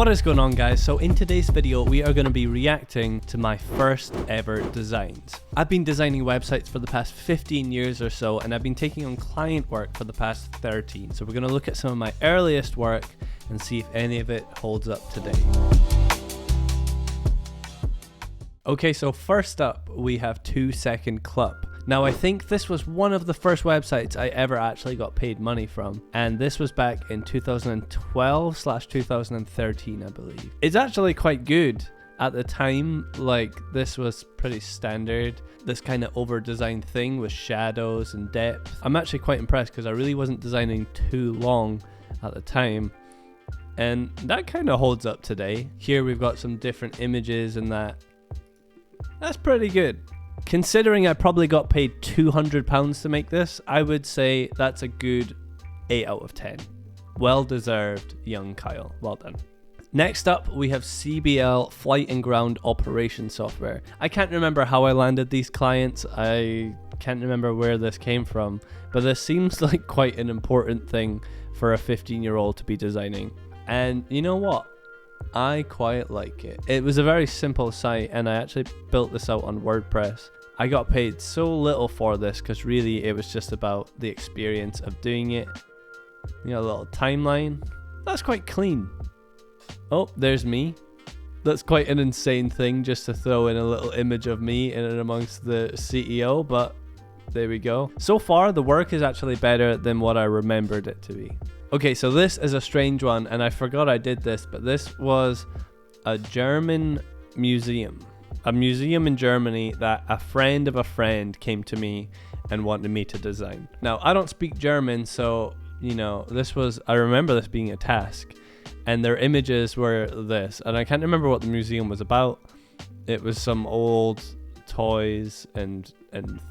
What is going on, guys? So in today's video we are going to be reacting to my first ever designs. I've been designing websites for the past 15 years or so, and I've been taking on client work for the past 13. So we're going to look at some of my earliest work and see if any of it holds up today. Okay, so first up we have 2 Second Club. Now I think this was one of the first websites I ever actually got paid money from, and this was back in 2012/2013, I believe. It's actually quite good. At the time, like, this was pretty standard, this kind of over-designed thing with shadows and depth. I'm actually quite impressed because I really wasn't designing too long at the time, and that kind of holds up today. Here we've got some different images and that's pretty good. Considering I probably got paid £200 to make this, I would say that's a good 8 out of 10. Well deserved, young Kyle. Well done. Next up, we have CBL Flight and Ground Operation Software. I can't remember how I landed these clients. I can't remember where this came from, but this seems like quite an important thing for a 15-year-old to be designing. And you know what? I quite like it. It was a very simple site, and I actually built this out on WordPress. I got paid so little for this because really it was just about the experience of doing it. You know, a little timeline. That's quite clean. Oh, there's me. That's quite an insane thing just to throw in a little image of me in and amongst the CEO, but there we go. So far, the work is actually better than what I remembered it to be. Okay, so this is a strange one, and I forgot I did this, but this was a German museum. A museum in Germany that a friend of a friend came to me and wanted me to design. Now, I don't speak German, so, you know, I remember this being a task, and their images were this, and I can't remember what the museum was about. It was some old toys and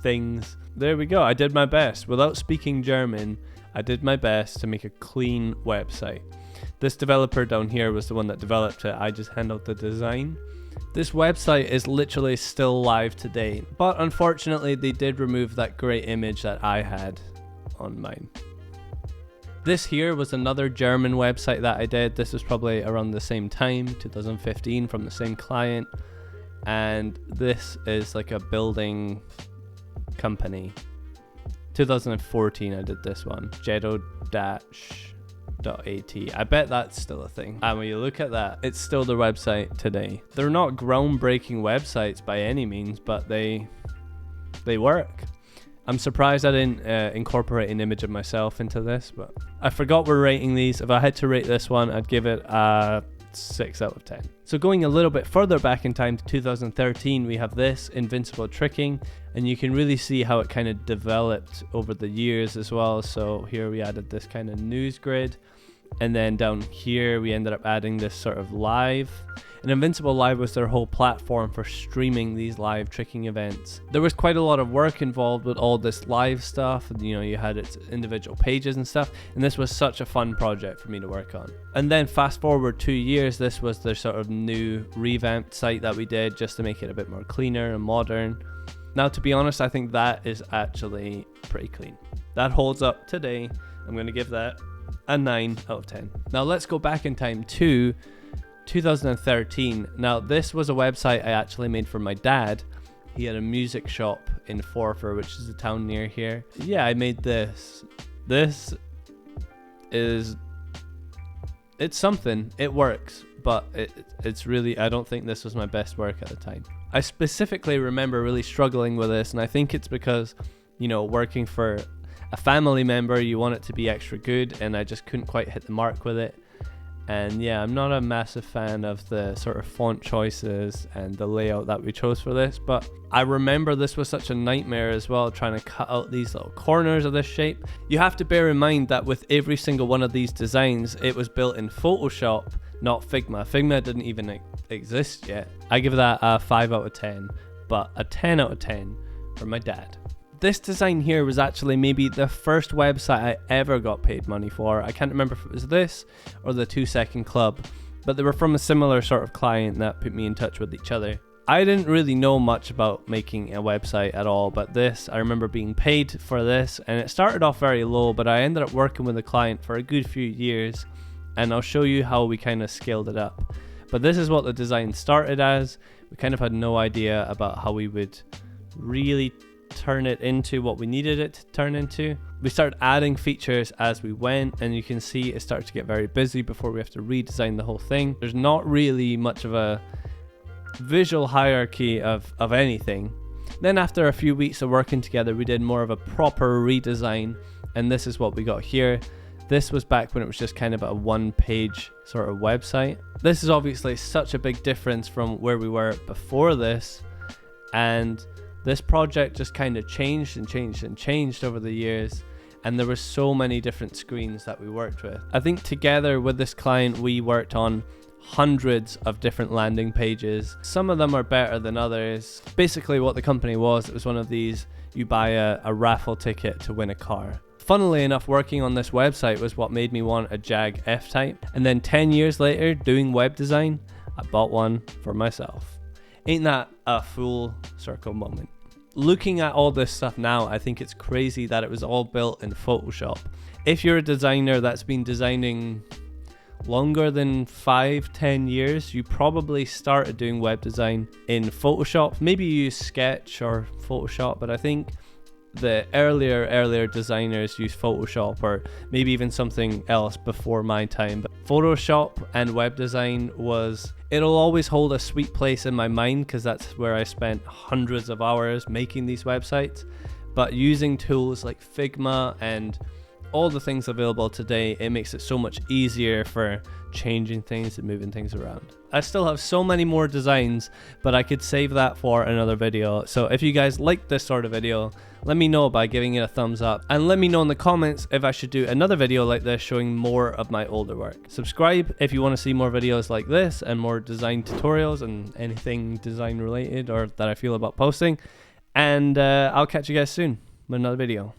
things. There we go. I did my best. Without speaking German, I did my best to make a clean website. This developer down here was the one that developed it. I just handled the design. This website is literally still live today, but unfortunately they did remove that great image that I had on mine. This here was another German website that I did. This was probably around the same time, 2015, from the same client. And this is like a building company. 2014 I did this one, Jedo-.at. I bet that's still a thing. And when you look at that, it's still the website today. They're not groundbreaking websites by any means, but they work. I'm surprised I didn't incorporate an image of myself into this, but I forgot we're rating these. If I had to rate this one, I'd give it a 6 out of 10. So going a little bit further back in time to 2013, we have this Invincible Tricking, and you can really see how it kind of developed over the years as well. So here we added this kind of news grid, and then down here we ended up adding this sort of live. And Invincible Live was their whole platform for streaming these live tricking events. There was quite a lot of work involved with all this live stuff. You know, you had its individual pages and stuff, and this was such a fun project for me to work on. And then fast forward 2 years, this was their sort of new revamped site that we did just to make it a bit more cleaner and modern. Now, to be honest, I think that is actually pretty clean. That holds up today. I'm going to give that a 9 out of 10. Now let's go back in time to 2013. Now this was a website I actually made for my dad. He had a music shop in Forfar, which is a town near here. Yeah, I made this. It's something. It works, but it's really, I don't think this was my best work at the time. I specifically remember really struggling with this, and I think it's because, you know, working for a family member, you want it to be extra good, and I just couldn't quite hit the mark with it. And yeah, I'm not a massive fan of the sort of font choices and the layout that we chose for this, but I remember this was such a nightmare as well, trying to cut out these little corners of this shape. You have to bear in mind that with every single one of these designs, it was built in Photoshop, not Figma. Figma didn't even exist yet. I give that a 5 out of 10, but a 10 out of 10 for my dad. This design here was actually maybe the first website I ever got paid money for. I can't remember if it was this or the 2 Second Club, but they were from a similar sort of client that put me in touch with each other. I didn't really know much about making a website at all, but this, I remember being paid for this, and it started off very low, but I ended up working with the client for a good few years, and I'll show you how we kind of scaled it up. But this is what the design started as. We kind of had no idea about how we would really turn it into what we needed it to turn into. We started adding features as we went, and you can see it started to get very busy before we have to redesign the whole thing. There's not really much of a visual hierarchy of anything. Then after a few weeks of working together, we did more of a proper redesign, and this is what we got here. This was back when it was just kind of a one-page sort of website. This is obviously such a big difference from where we were before this, and this project just kind of changed and changed and changed over the years, and there were so many different screens that we worked with. I think together with this client, we worked on hundreds of different landing pages. Some of them are better than others. Basically what the company was, it was one of these, you buy a raffle ticket to win a car. Funnily enough, working on this website was what made me want a Jag F-Type. And then 10 years later, doing web design, I bought one for myself. Ain't that a full circle moment? Looking at all this stuff now, I think it's crazy that it was all built in Photoshop. If you're a designer that's been designing longer than 5-10 years, you probably started doing web design in Photoshop. Maybe you use Sketch or Photoshop, but I think the earlier designers used Photoshop, or maybe even something else before my time. But Photoshop and web design it'll always hold a sweet place in my mind because that's where I spent hundreds of hours making these websites. But using tools like Figma and all the things available today, it makes it so much easier for changing things and moving things around. I still have so many more designs, but I could save that for another video. So if you guys like this sort of video, let me know by giving it a thumbs up, and let me know in the comments if I should do another video like this showing more of my older work. Subscribe if you want to see more videos like this and more design tutorials and anything design related or that I feel about posting. And I'll catch you guys soon with another video.